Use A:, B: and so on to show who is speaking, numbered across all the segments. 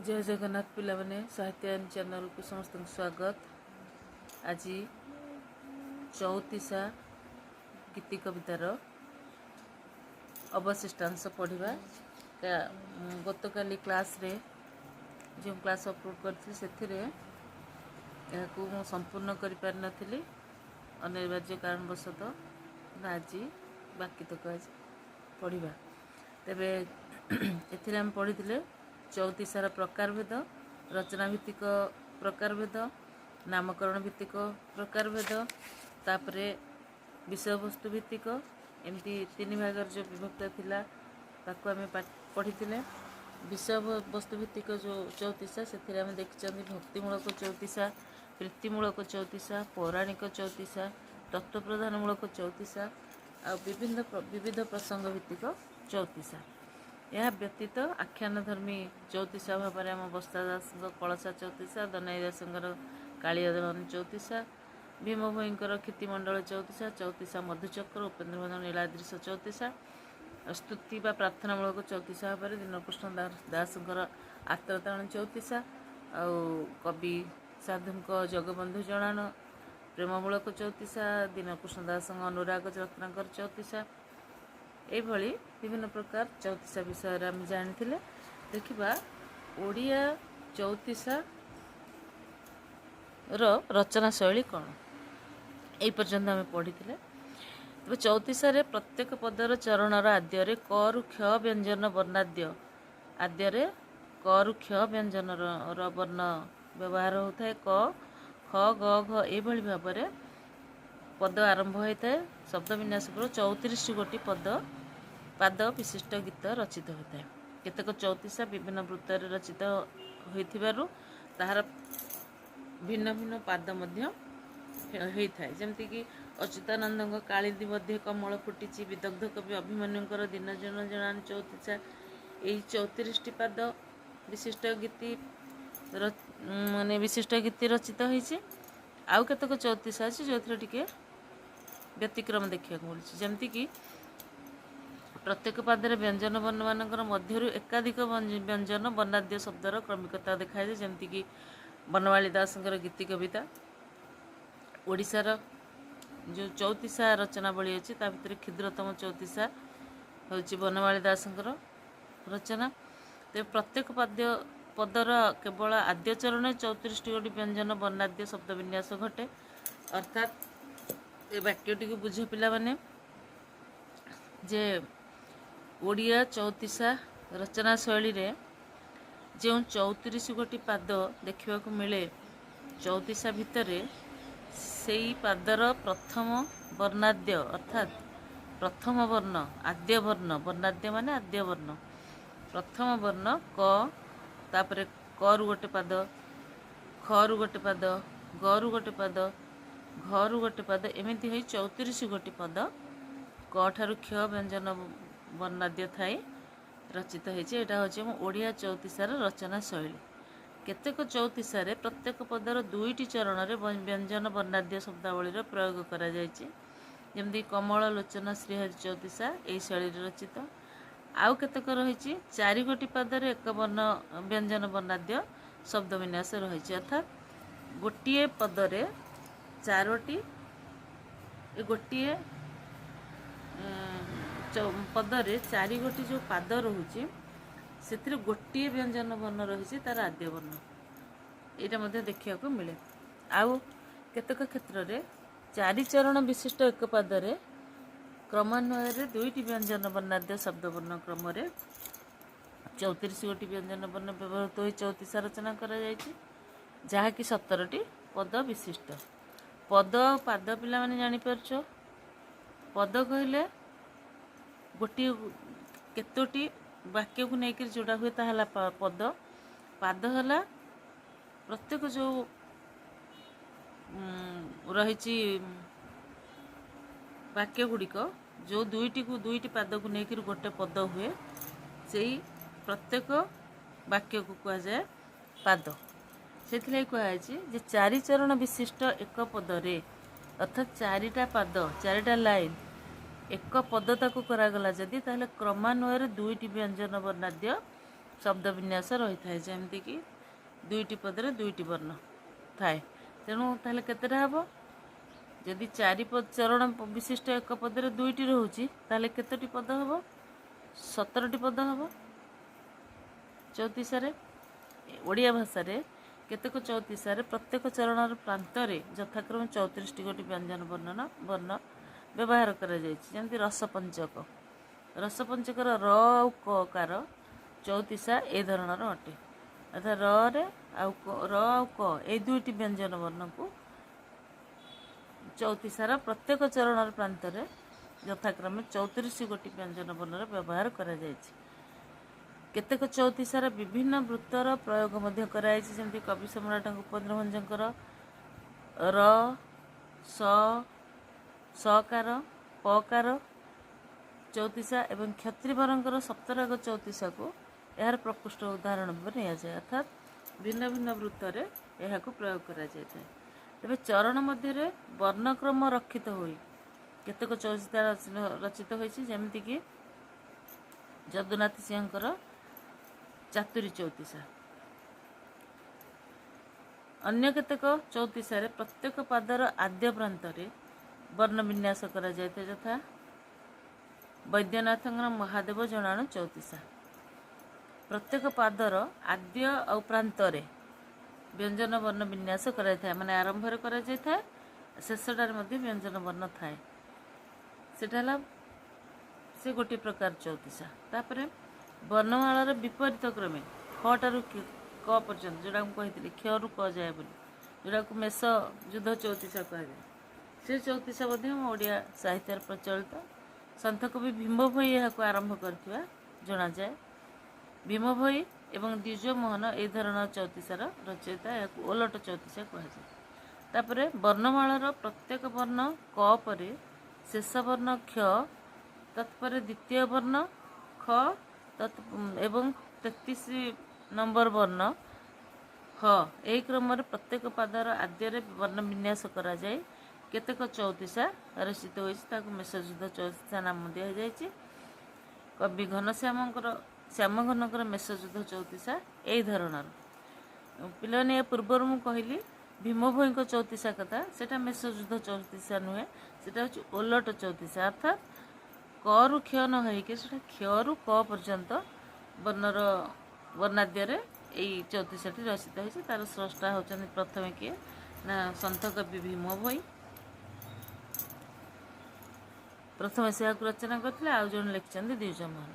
A: जय जगन्नाथ पिला माने साहित्यायन चैनल को समस्त स्वागत। आज चौतीसा गीति कवितार अवशिष्टांश पढ़ा। गत काली क्लास रे जो क्लास अपलोड करथि सेथिरे याकू मु संपूर्ण करि पार नथिली अनिवार्य कारणवशतः आज बाकी तक आज पढ़ा। तेबे एथिरे हम पढ़िथिले चौतीसार प्रकारभेद, रचनाभित्तिक प्रकारभेद, नामकरण भित्तिक प्रकारभेद, तापरे विषयवस्तु भित्तिक, एमती तीन भागर जो विभक्त थिला ताको आमे पढ़िथिले। विषय वस्तु भित्तिक जो चौतीसा से आम देखी भक्तिमूलक चौतीसा, प्रीतिमूलक चौतीसा, पौराणिक चौतीसा, तत्वप्रधानमूलक चौतीसा आ विविध प्रसंग भित्तिक चौतीसा। यह व्यतीत आख्यानधर्मी चौतीसा भाव में आम बस्तादास कलसा चौतीसा, दनाई दासंकर कालियादन चौतीसा, भीम भोईंकर क्षितिमंडल चौतीसा, चौतीसा मधुचक्र, उपेन्द्र भंजन नीलाद्रीश चौतीसा, स्तुति बा प्रार्थनामूलक चौतीसा भाव में दीनकृष्ण दासंकर आत्रताण चौतीसा, आ कवि साधुक जगबंधु जनान प्रेममूलक चौतीसा, दीनकृष्ण दास अनुराग रत्नाकर चौतीसा, एभली विभिन्न प्रकार चौतीसा विषय आम जानी। देखा ओडिया चौतीसा रचना शैली कौन यही पर्यंत आम पढ़ी। तेज चौतीसा प्रत्येक पदर चरणर आद्य क रु क्ष व्यंजन वर्णाद्य आद्य क रु क्ष व्यंजन वर्ण व्यवहार होता है। क ख ग घ ये भाव में पद आरंभ होता है। शब्द विन्यास पर 34 गोटी पाद विशिष्ट गीत रचित होता है। केतक चौतीसा विभिन्न वृत्त रचित हो ताहार भिन्न भिन्न पाद होता है। जमती कि अच्युतानंद कालीदी मध्य कमल फुटी, विदग्ध कवि अभिमन्युकर दिन जन जनान चौतीसा, यही 34 पाद विशिष्ट गीति माने विशिष्ट गीति रचित होती। आउ केतक चौतीसा अच्छी जो टे व्यतिक्रम देखा मिलूँ। जमती कि प्रत्येक पादरे व्यंजन वर्ण मानकर मध्यरु एकाधिक व्यंजन वर्णाद्य शब्दर क्रमिकता देखाए। जमती कि बनवाली दासंकर गीति कविता ओडिशार जो चौतीसा रचनावली अच्छी ता भीतर क्षुद्रतम चौतीसा हूँ बनवाली दासंकर रचना। तो प्रत्येक पदर केवल आद्य चरण 34 गोटी व्यंजन वर्णाद्य शब्द विन्यास घटे। अर्थात ये वाक्यटी को बुझ पिला माने जे ओडिया चौतीसा रचना शैली रे जो 34 गोटी पाद देखा मिले चौतीसा भितर से पादर प्रथम वर्णाद्य अर्थात प्रथम वर्ण आद्य वर्ण वर्णाद्य माने आद्य वर्ण प्रथम वर्ण क तापरे क रु गोटे पाद, ख रु गोटे पाद, ग रु गोटे पाद, घ रु गोटे पाद, एमती हो 34 गोटी पद क ठारू क्ष व्यंजन वर्णाद्य थाई रचित होती। यहाँ हूँ ओडिया चौतीसार रचना शैली। केतेक चौतीसा प्रत्येक पदर दुईटी चरण में व्यंजन वर्णाद्य शब्दावलीर प्रयोग करा जायछि। जेमती कमल लोचन श्रीहरि चौतीसा यही शैली रचित। आउ केतेक रही 4 गोटी पादर एक वर्ण व्यंजन वर्णाद्य शब्द विन्यास रही। अर्थात गोटे पदरे 4टी गोटे पदरे 4 गोटी जो पाद रोचे से गोटे व्यंजन वर्ण रही तार आद्य वर्ण यहाँ देखा मिले। आउ केतक क्षेत्र में 4 चरण विशिष्ट एक पादरे क्रमान्वय 2टी व्यंजन वर्णाद्य शब्द वर्ण क्रम 34 गोटी व्यंजन वर्ण व्यवहृत हो चौतीसा रचना कराकि 17टी पद विशिष्ट। पद पाद पिला माने जानी परछ। पद कहले गोटी केतोटी वाक्य को लेकर जोड़ा हुए ताहला पद। पाद हला प्रत्येक जो रही वाक्य गुड़िक जो दुईटी पाद को लेकर गोटे पद हुए से प्रत्येक वाक्य को कह जाए पाद। से कहुई जे 4 चरण विशिष्ट एक पदरे अर्थात 4टा पाद 4टा लाइन एक पद ताकू करागला जदि ताहले क्रमान्वय 2टी व्यंजन वर्णाद्य शब्द विन्यास रही थाए जमती कि दुईटी पदरे दुईटी वर्ण थाए। तेणु ताहले केतेटा हबो जदि चारि चरण विशिष्ट एक पदरे दुईटी रोचे ताहले केतोटी पद हबो 17टी पद हबो। चौतीसारे ओडिया भाषा रे केतेक चौतीसारे प्रत्येक चरणर प्रांतरे यथाक्रम 34टी गोटी व्यंजन वर्ण व्यवहार करा जायछि। जेमति रसपंचकर र आउ क कार चौतीसा ए धरणर अटे। अर्थात र आउ क ए दुईटी व्यंजन वर्ण को चौतीसार प्रत्येक चरणर प्रांतरे यथाक्रमे 34 गोटी व्यंजन वर्णर व्यवहार करा जायछि। केतेक चौतीसार विभिन्न वृत्तर प्रयोग मध्य करायछि। जेमति कवि सम्राट उपेन्द्र भंजकर र स सकार पकार चौतीसा एवं क्षत्रिवरंकर सप्तराग चौतीसा को यार प्रकृष्ट उदाहरण भाव नि जाए। अर्थात भिन्न भिन्न वृत्तर यह प्रयोग करा जाए। तेज चरण मध्य वर्णक्रम रक्षित हुई केतेक चौतीसा रचित होती जमीक जदुनाथ सिंहकर चातुरी चौतीसा। अन्य केतेक चौतीसारे प्रत्येक पादर आद्य प्रांतरे वर्ण विन्यास करा जायते यथा वैद्यनाथ महादेव जनाणु चौतीसा। प्रत्येक पादर आद्य और प्रांतरे व्यंजन वर्ण विन्यास कराई माने आरंभ करा जाय शेषटार व्यंजन वर्ण थाए। सेटा से गोटे प्रकार चौतीसा। तापरे वर्णमालार विपरीत क्रमे खटारू क पर्यंत जोड़ा कही क्षरु क जाए जोड़ा को मेष युद्ध चौतीसा कह से चौतीसा ओडिया साहित्य प्रचलित। सन्थ कवि भीम भोई यह आरंभ करथिबा जणा जाए। भीम भोई एवं द्विज मोहन ए धरण चौतीसार रचयिता या ओलट चौतीसा कहुए। तापरे वर्णमालार प्रत्येक वर्ण क परे शेष वर्ण क्ष तत्पर द्वितीय वर्ण ख एवं 33 नंबर वर्ण ह यही क्रम प्रत्येक पादर आद्य वर्ण विन्यास करा जाए। केतेक चौतीसा रचित होती मेषयुद्ध चौतीसा नाम दि जाए। कवि श्याम घनकर मेषयुद्ध चौतीसा यही धरणर पिलाने पूर्वर मु कहली भीम भोई चौतीसा कथा सेटा मेषयुद्ध चौतीसा नुहे सेटा हूँ ओलट चौतीसा। अर्थात क रु क्ष न होइके सेटा क्षरु क पर्यंत वर्णर वर्णाद्य यही चौतीसाटी रचित होती। तार स्रष्टा होचंदी प्रथमे किए ना सन्थ कवि भीम भोई प्रथम से रचना करते आउ जन लिखिं द्विज मोहन।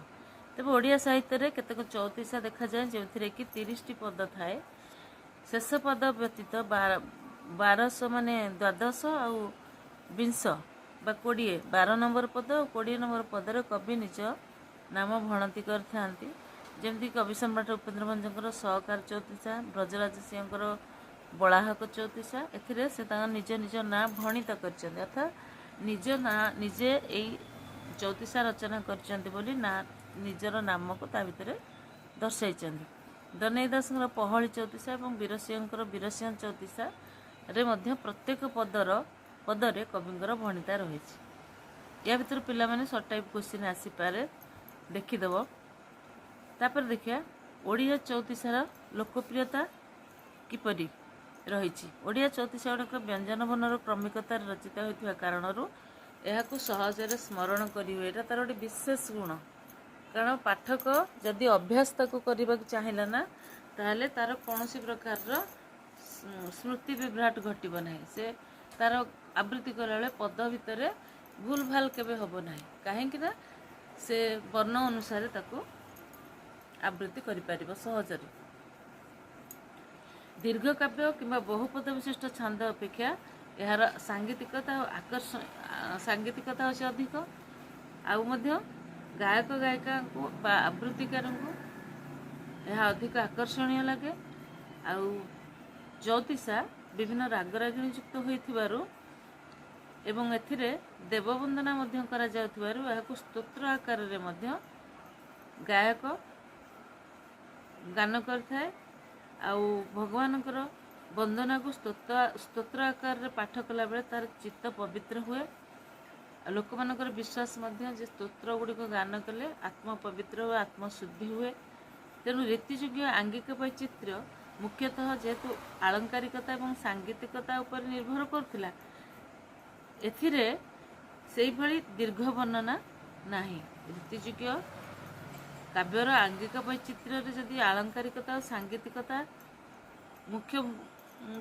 A: तेज ओडिया साहित्य केतेक चौतीसा देखा जाए जो कि 30टी पद थाए। शेष पद व्यतीत 12 माने द्वादश आउ 20 बा 20 12 नंबर पद और 20 नंबर पदर कवि निज नाम भणती करथांती। जेमती कवि सम्राट उपेन्द्र भंजकर सहकार चौतीसा ब्रजराज सिंहकर बलाहक चौतीसा एथिरे से निज निज ना भणित कर अर्थात निज ना निजे यही चौतीसा रचना कर ना निजर नाम को ता भितर दर्शाई। दनई दास पहली चौतीसा और वीरसिंहकर वीरसिंह चौतीसा रे मध्य प्रत्येक पदरे कविंकर भणिता रही। या भर पिला सर्ट टाइप क्वेश्चन आसीपे देखीदेव। तापर देखिया ओडिया चौतीसार लोकप्रियता किपरि रही। ओडिया चौतीसा गुड़ाक व्यंजन वर्णर क्रमिकतार रचित होता कारण यह सहजरे स्मरण करें तार गोटे विशेष गुण। कारण पाठक जदि अभ्यास करने चाहिए ना ताहले तार कौन प्रकार स्मृति विभ्राट घटब ना से तार आवृत्ति कला पद भितर भूल भाल केबे हब ना कहीं से वर्ण अनुसार ताको आवृत्ति कर सहजरे। दीर्घ काव्य कि बहुपद विशिष्ट छांद अपेक्षा यार सांगीतिकता सांगीतिकता अच्छे अधिक आउ गायक गायिका को आवृत्तिकार को यह अधिक आकर्षणीय लगे। आउ चौतीसा विभिन्न रागरागिणी युक्त होइथिबारु एवं एथिरे देववंदना मध्य करा जाउथिबारु यहाकु स्तोत्र आकार रे मध्य गायक गान करथाए। आउ भगवानकर वंदना को स्तोत्र आकार रे पाठ कला बेले तार चित्त पवित्र हुए। लोक मानकर विश्वास मध्य जे स्तोत्र गुड़िक गान कले आत्मा पवित्र हुए आत्मशुद्धि हुए ତେଣୁ ରୀତିଯୁଗୀୟ ଆଙ୍ଗିକ ବୈଚିତ୍ର୍ୟ ମୁଖ୍ୟତଃ ଯେହେତୁ ଆଳଙ୍କାରିକତା ଏବଂ ସାଙ୍ଗୀତିକତା ଉପରେ ନିର୍ଭର କରୁଥିଲା, ଏଥିରେ ସେଇଭଳି ଦୀର୍ଘ ବର୍ଣ୍ଣନା ନାହିଁ। ରୀତିଯୁଗୀୟ କାବ୍ୟର ଆଙ୍ଗିକ ବୈଚିତ୍ର୍ୟରେ ଯଦି ଆଳଙ୍କାରିକତା ଓ ସାଙ୍ଗୀତିକତା ମୁଖ୍ୟ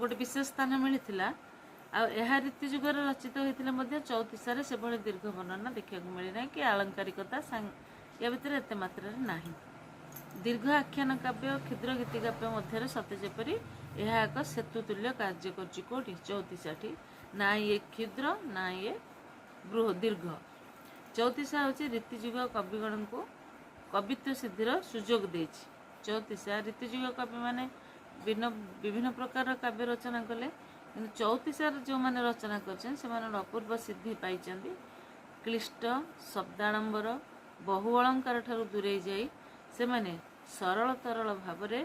A: ଗୋଟେ ବିଶେଷ ସ୍ଥାନ ମିଳିଥିଲା, ଆଉ ଏହା ରୀତି ଯୁଗରେ ରଚିତ ହୋଇଥିଲେ ମଧ୍ୟ ଚଉତିଶାରେ ସେଭଳି ଦୀର୍ଘ ବର୍ଣ୍ଣନା ଦେଖିବାକୁ ମିଳିନାହିଁ କି ଆଳଙ୍କାରିକତା ୟା ଭିତରେ ଏତେ ମାତ୍ରାରେ ନାହିଁ। ଦୀର୍ଘ ଆଖ୍ୟାନ କାବ୍ୟ ଓ କ୍ଷୁଦ୍ର ଗୀତିକାବ୍ୟ ମଧ୍ୟରେ ସତେ ଯେପରି ଏହା ଏକ ସେତୁ ତୁଲ୍ୟ କାର୍ଯ୍ୟ କରୁଛି। କେଉଁଠି? ଚଉତିଶାଠି। ନା ଇଏ କ୍ଷୁଦ୍ର ନା ଇଏ ଦୀର୍ଘ। ଚଉତିଶା ହେଉଛି ରୀତିଯୁଗ କବିଗଣଙ୍କୁ କବିତ୍ୱ ସିଦ୍ଧିର ସୁଯୋଗ ଦେଇଛି। ଚଉତିଶା ରୀତିଯୁଗ କବିମାନେ ବିଭିନ୍ନ ପ୍ରକାର କାବ୍ୟ ରଚନା କଲେ, କିନ୍ତୁ ଚଉତିଶାର ଯେଉଁମାନେ ରଚନା କରିଛନ୍ତି ସେମାନେ ଅପୂର୍ବ ସିଦ୍ଧି ପାଇଛନ୍ତି। କ୍ଳିଷ୍ଟ ଶବ୍ଦାଡ଼ମ୍ବର ବହୁ ଅଳଙ୍କାର ଠାରୁ ଦୂରେଇ ଯାଇ ସେମାନେ ସରଳ ତରଳ ଭାବରେ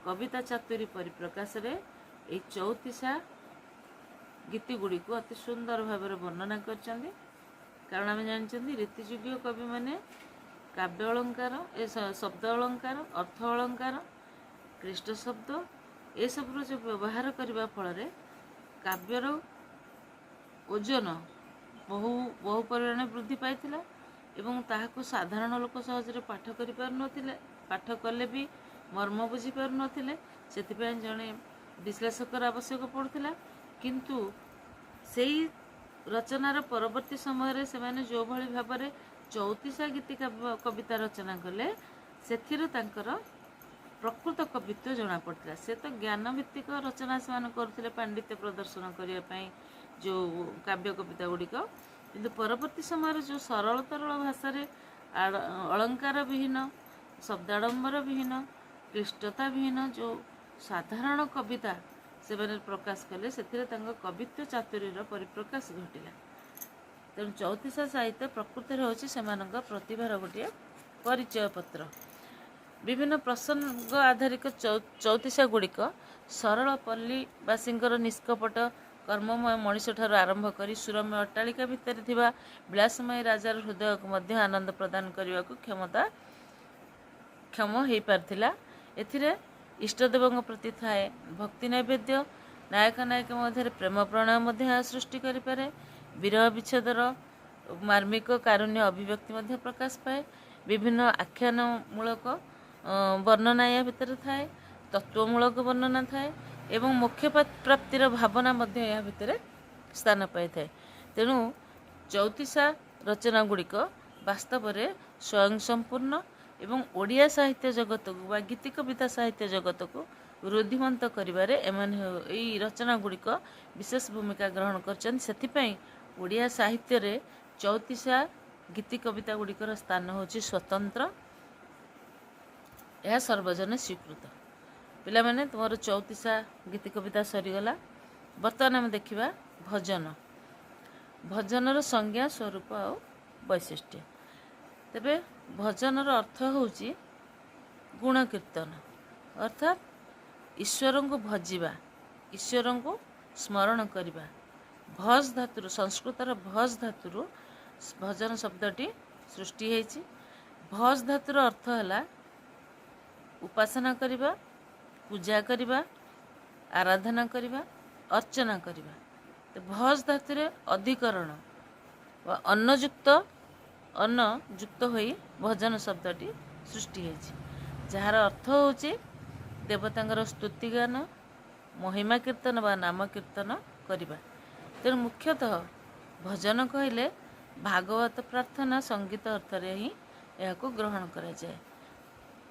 A: କବିତା ଚାତୁରୀ ପରିପ୍ରକାଶରେ ଏହି ଚଉତିଶା ଗୀତିଗୁଡ଼ିକୁ ଅତି ସୁନ୍ଦର ଭାବରେ ବର୍ଣ୍ଣନା କରିଛନ୍ତି। କାରଣ ଆମେ ଜାଣିଛନ୍ତି ରୀତିଯୁଗୀୟ କବିମାନେ କାବ୍ୟ ଅଳଙ୍କାର, ଶବ୍ଦ ଅଳଙ୍କାର, ଅର୍ଥ ଅଳଙ୍କାର, କ୍ଳିଷ୍ଟ ଶବ୍ଦ ଏସବୁର ଯେଉଁ ବ୍ୟବହାର କରିବା ଫଳରେ କାବ୍ୟର ଓଜନ ବହୁ ପରିମାଣରେ ବୃଦ୍ଧି ପାଇଥିଲା ଏବଂ ତାହାକୁ ସାଧାରଣ ଲୋକ ସହଜରେ ପାଠ କରିପାରୁନଥିଲେ। ପାଠ କଲେ ବି ମର୍ମ ବୁଝିପାରୁନଥିଲେ, ସେଥିପାଇଁ ଜଣେ ବିଶ୍ଳେଷକର ଆବଶ୍ୟକ ପଡ଼ୁଥିଲା। କିନ୍ତୁ ସେଇ ରଚନାର ପରବର୍ତ୍ତୀ ସମୟରେ ସେମାନେ ଯେଉଁଭଳି ଭାବରେ ଚଉତିଶା ଗୀତି କବିତା ରଚନା କଲେ, ସେଥିରୁ ତାଙ୍କର ପ୍ରକୃତ କବିତ୍ୱ ଜଣାପଡ଼ିଥିଲା। ସେ ତ ଜ୍ଞାନ ଭିତ୍ତିକ ରଚନା ସେମାନେ କରୁଥିଲେ ପାଣ୍ଡିତ୍ୟ ପ୍ରଦର୍ଶନ କରିବା ପାଇଁ ଯେଉଁ କାବ୍ୟ କବିତା ଗୁଡ଼ିକ, କିନ୍ତୁ ପରବର୍ତ୍ତୀ ସମୟରେ ଯେଉଁ ସରଳ ତରଳ ଭାଷାରେ ଅଳଙ୍କାର ବିହୀନ, ଶବ୍ଦାଡ଼ମ୍ବର ବିହୀନ, କ୍ଳିଷ୍ଟତା ବିହୀନ ଯେଉଁ ସାଧାରଣ କବିତା ସେମାନେ ପ୍ରକାଶ କଲେ, ସେଥିରେ ତାଙ୍କ କବିତ୍ୱ ଚାତୁରୀର ପରିପ୍ରକାଶ ଘଟିଲା। ତେଣୁ ଚଉତିଶା ସାହିତ୍ୟ ପ୍ରକୃତରେ ହେଉଛି ସେମାନଙ୍କ ପ୍ରତିଭାର ଗୋଟିଏ ପରିଚୟ ପତ୍ର। ବିଭିନ୍ନ ପ୍ରସଙ୍ଗ ଆଧାରିତ ଚଉତିଶା ଗୁଡ଼ିକ ସରଳ ପଲ୍ଲୀବାସୀଙ୍କର ନିଷ୍କପଟ କର୍ମମୟ ମଣିଷଠାରୁ ଆରମ୍ଭ କରି ସୁରମ୍ୟ ଅଟ୍ଟାଳିକା ଭିତରେ ଥିବା ବିଳାସମୟ ରାଜାର ହୃଦୟକୁ ମଧ୍ୟ ଆନନ୍ଦ ପ୍ରଦାନ କରିବାକୁ କ୍ଷମ ହୋଇପାରିଥିଲା। ଏଥିରେ ଇଷ୍ଟଦେବଙ୍କ ପ୍ରତି ଥାଏ ଭକ୍ତି ନୈବେଦ୍ୟ, ନାୟକ ନାୟିକା ମଧ୍ୟରେ ପ୍ରେମ ପ୍ରଣୟ ମଧ୍ୟ ଏହା ସୃଷ୍ଟି କରିପାରେ। ବିରହ ବିଚ୍ଛେଦର ମାର୍ମିକ କାରୁଣ୍ୟ ଅଭିବ୍ୟକ୍ତି ମଧ୍ୟ ପ୍ରକାଶ ପାଏ। ବିଭିନ୍ନ ଆଖ୍ୟାନମୂଳକ ବର୍ଣ୍ଣନା ଏହା ଭିତରେ ଥାଏ, ତତ୍ତ୍ୱମୂଳକ ବର୍ଣ୍ଣନା ଥାଏ ଏବଂ ମୋକ୍ଷ ପ୍ରାପ୍ତିର ଭାବନା ମଧ୍ୟ ଏହା ଭିତରେ ସ୍ଥାନ ପାଇଥାଏ। ତେଣୁ ଚଉତିଶା ରଚନା ଗୁଡ଼ିକ ବାସ୍ତବରେ ସ୍ୱୟଂ ସମ୍ପୂର୍ଣ୍ଣ ଏବଂ ଓଡ଼ିଆ ସାହିତ୍ୟ ଜଗତକୁ ବା ଗୀତି କବିତା ସାହିତ୍ୟ ଜଗତକୁ ରୁଦ୍ଧିମନ୍ତ କରିବାରେ ଏଇ ରଚନା ଗୁଡ଼ିକ ବିଶେଷ ଭୂମିକା ଗ୍ରହଣ କରିଛନ୍ତି। ସେଥିପାଇଁ ଓଡ଼ିଆ ସାହିତ୍ୟରେ ଚଉତିଶା ଗୀତି କବିତା ଗୁଡ଼ିକର ସ୍ଥାନ ହେଉଛି ସ୍ୱତନ୍ତ୍ର, ଏହା ସର୍ବଜନ ସ୍ୱୀକୃତ। ପିଲାମାନେ, ତୁମର ଚଉତିଶା ଗୀତି କବିତା ସରିଗଲା। ବର୍ତ୍ତମାନ ଆମେ ଦେଖିବା ଭଜନ। ଭଜନର ସଂଜ୍ଞା, ସ୍ୱରୂପ ଆଉ ବୈଶିଷ୍ଟ୍ୟ। ତେବେ ଭଜନର ଅର୍ଥ ହେଉଛି ଗୁଣକୀର୍ତ୍ତନ, ଅର୍ଥାତ୍ ଈଶ୍ୱରଙ୍କୁ ଭଜିବା, ଈଶ୍ୱରଙ୍କୁ ସ୍ମରଣ କରିବା। ଭଜ ଧାତୁରୁ, ସଂସ୍କୃତର ଭଜ ଧାତୁରୁ ଭଜନ ଶବ୍ଦଟି ସୃଷ୍ଟି ହୋଇଛି। ଭଜ ଧାତୁର ଅର୍ଥ ହେଲା ଉପାସନା କରିବା, ପୂଜା କରିବା, ଆରାଧନା କରିବା, ଅର୍ଚ୍ଚନା କରିବା। ତ ଭଜ ଧାତୁରେ ଅଧିକରଣ ବା ଅନ୍ନ ଯୁକ୍ତ ହୋଇ ଭଜନ ଶବ୍ଦଟି ସୃଷ୍ଟି ହୋଇଛି, ଯାହାର ଅର୍ଥ ହେଉଛି ଦେବତାଙ୍କର ସ୍ତୁତିଗାନ, ମହିମା କୀର୍ତ୍ତନ ବା ନାମ କୀର୍ତ୍ତନ କରିବା। ତେଣୁ ମୁଖ୍ୟତଃ ଭଜନ କହିଲେ ଭାଗବତ ପ୍ରାର୍ଥନା ସଙ୍ଗୀତ ଅର୍ଥରେ ହିଁ ଏହାକୁ ଗ୍ରହଣ କରାଯାଏ।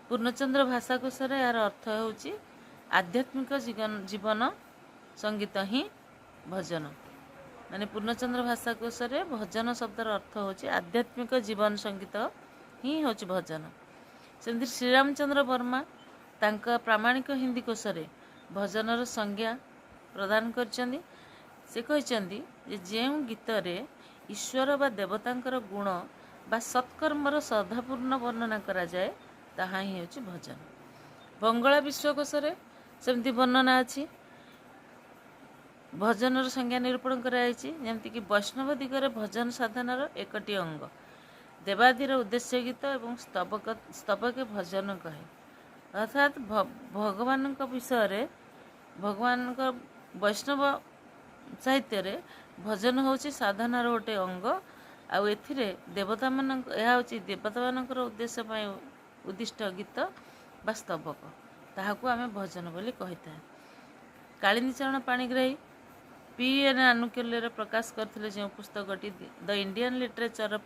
A: ପୂର୍ଣ୍ଣଚନ୍ଦ୍ର ଭାଷାକୋଷରେ ଏହାର ଅର୍ଥ ହେଉଛି ଆଧ୍ୟାତ୍ମିକ ଜୀବନ ସଙ୍ଗୀତ ହିଁ ଭଜନ। ମାନେ ପୂର୍ଣ୍ଣଚନ୍ଦ୍ର ଭାଷାକୋଷରେ ଭଜନ ଶବ୍ଦର ଅର୍ଥ ହେଉଛି ଆଧ୍ୟାତ୍ମିକ ଜୀବନ ସଙ୍ଗୀତ ହିଁ ହେଉଛି ଭଜନ। ସେମିତି ଶ୍ରୀରାମଚନ୍ଦ୍ର ବର୍ମା ତାଙ୍କ ପ୍ରାମାଣିକ ହିନ୍ଦୀ କୋଷରେ ଭଜନର ସଂଜ୍ଞା ପ୍ରଦାନ କରିଛନ୍ତି। ସେ କହିଛନ୍ତି ଯେ ଯେଉଁ ଗୀତରେ ଈଶ୍ୱର ବା ଦେବତାଙ୍କର ଗୁଣ ବା ସତ୍କର୍ମର ଶ୍ରଦ୍ଧାପୂର୍ଣ୍ଣ ବର୍ଣ୍ଣନା କରାଯାଏ, ତାହା ହିଁ ହେଉଛି ଭଜନ। ବଙ୍ଗଳା ବିଶ୍ୱକୋଷରେ ସେମିତି ବର୍ଣ୍ଣନା ଅଛି। ଭଜନର ସଂଜ୍ଞା ନିରୂପଣ କରାଯାଇଛି, ଯେମିତିକି ବୈଷ୍ଣବ ଦିଗରେ ଭଜନ ସାଧନାର ଏକଟି ଅଙ୍ଗ। ଦେବାଦିର ଉଦ୍ଦେଶ୍ୟ ଗୀତ ଏବଂ ସ୍ତବକେ ଭଜନ କହେ। अर्थात भगवान विषय भगवान वैष्णव साहित्य रे भजन होची साधनार गोटे अंग आउ एथिरे देवता मान देवता मानकर उद्देश्य पाई उद्दिष्ट गीत बा स्तबक ताहाकू आमे भजन बोली कहिता। कालिंदी चरण पाणिग्राही PN आनुकूल्य प्रकाश करथिले जे पुस्तकटी the Indian literature of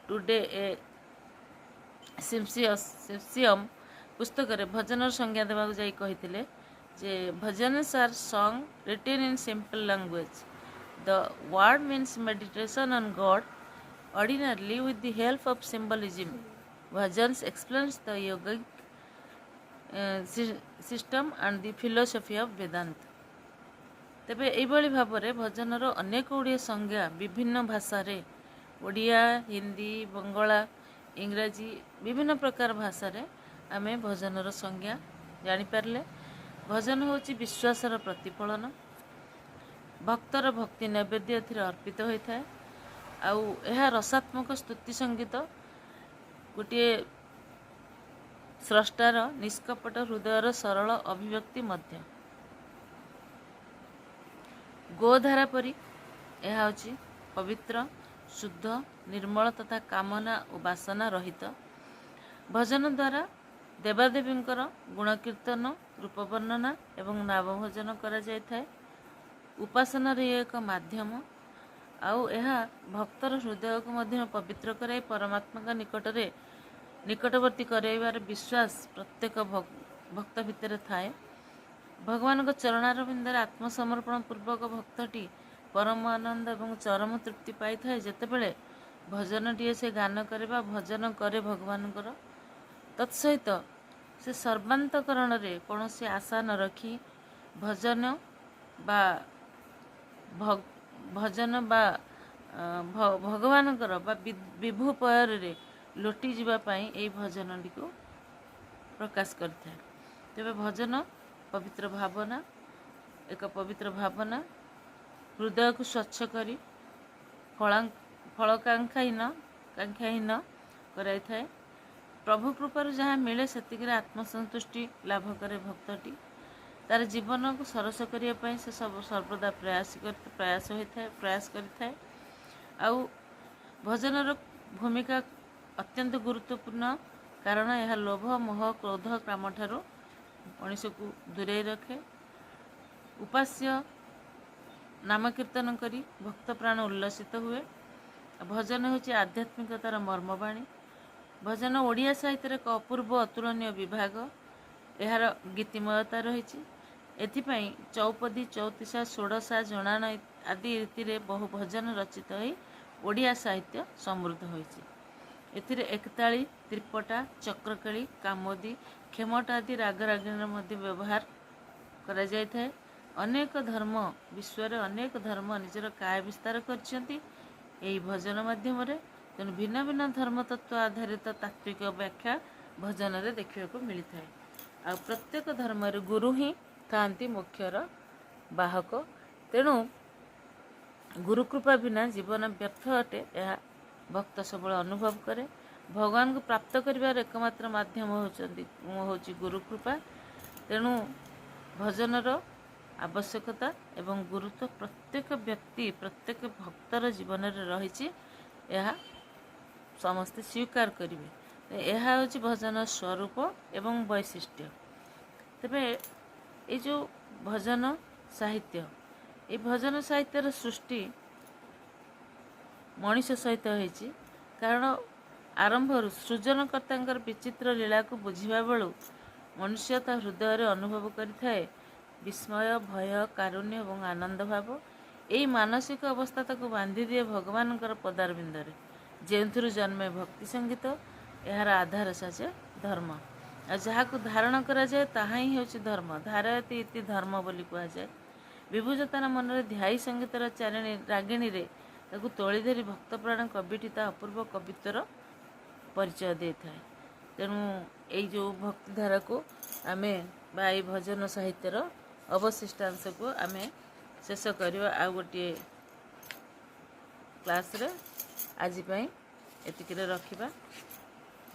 A: today a symposium पुस्तक रे भजन संज्ञा देवा जाई कहिथिले जे bhajans are song written in simple language the word means meditation on god ordinarily with the help of symbolism bhajans explains the yogic system and the philosophy of Vedanta। तेबे एइबळी भाबरे भजनर अनेक गुड़िए संज्ञा विभिन्न भाषा रे ओडिया हिंदी बंगला इंग्राजी विभिन्न प्रकार भाषा रे आमे भजनर संज्ञा जानि पारले। भजन होची विश्वासर प्रतिफलन भक्तर भक्ति नैवेद्य एथिरे अर्पित होइथाय आउ यह रसात्मक स्तुति संगीत गोटे स्रष्टार निष्कपट हृदयर सरल अभिव्यक्ति मध्य गोधारा परी यह होची पवित्र शुद्ध निर्मल तथा कामना और वासना रहित। भजन द्वारा देवादेवींकर गुणकीर्तन रूप वर्णना एवं नाम भजन करा जाय थाए। उपासना रे एक माध्यम आउ यह भक्तर हृदय को मध्य पवित्र कराई परमात्मा का निकटवर्ती कराइबार विश्वास प्रत्येक भक्त भितर थाए। भगवान चरणारविंदर आत्मसमर्पण पूर्वक भक्तटी परम आनंद एवं चरम तृप्ति पाई थाए जेतेबेले भजनटीए से गान करे बा भजन करे भगवानकर। तत्सहित से सर्वांतकरण रे कौनसी आशा न रखी भजन बा भजन बा भगवानकर बा विभु पयर रे लोटी जीवा पाई एई भजनटी को प्रकाश करता है। तेबे भजन पवित्र भावना एक पवित्र भावना हृदय को स्वच्छ करी फलकांक्षाहीन कराई थाए। प्रभु कृपार जहाँ मिले सेतिक आत्मसंतुष्टि लाभ करे भक्तटी तार जीवन को सरस करने से सब सर्वदा प्रयास करिथाए। आउ भजनर भूमिका अत्यंत गुरुत्वपूर्ण कारण यह लोभ मोह क्रोध काम ठारू मनुष्य को दूरे रखे। उपास्य नाम कीर्तन करी भक्त प्राण उल्लसित हुए। भजन होची आध्यात्मिकतार मर्मवाणी। भजन ओडिया साहित्य एक अपूर्व अतुलनीय विभाग यार गीतिमयता रही। एथिपाई चौपदी चौतीसा षोड़शा जणान आदि रीति रे बहु भजन रचित होई ओडिया साहित्य समृद्ध होइछि। एथिरे एकताली त्रिपटा चक्रकली कामोदी खेमट आदि रागरागिणीर मध्य व्यवहार करा जाय थाए। अनेक धर्म विश्व रे अनेक धर्म निजर काय विस्तार करछंती एई भजन माध्यम रे। तेणु भिन्न भिन्न धर्म तत्व आधारित तात्विक व्याख्या भजन रे देखिबा को मिली थाए। आ प्रत्येक धर्म रे गुरु ही थांती मुख्यर बाहक। तेणु गुरु कृपा बिना जीवन व्यर्थ अटे यह भक्त सबल अनुभव करे। भगवान को प्राप्त करिवार एकमात्र माध्यम होची गुरु कृपा। तेणु भजनर आवश्यकता एवं गुरुत्व प्रत्येक व्यक्ति प्रत्येक भक्तर जीवन रे रहिछि यह समस्ते स्वीकार करिवे। यह होची भजन स्वरूप एवं वैशिष्ट्य। तेबे ये जो भजन साहित्य ये भजन साहित्यर सृष्टि मनीष सहित होइछि। कारण आरंभ सृजनकर्ता विचित्र लीला को बुझिबा बेलू मनुष्य ता हृदय रे अनुभव करिथाए विस्मय भय कारुण्य एवं आनंद भाव। यही मानसिक अवस्था ताको बांधी दिए भगवान पदारविंदरे जेउथुरु जन्मे भक्ति संगीत यार आधार साजे धर्म। आ जहाँ को धारण करा जाए ताहा ही होछि धर्म। धारयति इति धर्म बोली कहा जाए। विभुजतार मन रे ध्यायी संगीतर चारिणी रागिणी रे ताकू तोली धरी भक्त प्राण कविटी ता अपूर्व कवित्वर परिचय दे थाए। तेणु यही जो भक्तिधारा को आमे बा भजन साहित्यर अवशिष्टांश को आमे शेष करवा आ गोटे क्लास रे आज एतिक रखिबा।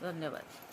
A: धन्यवाद।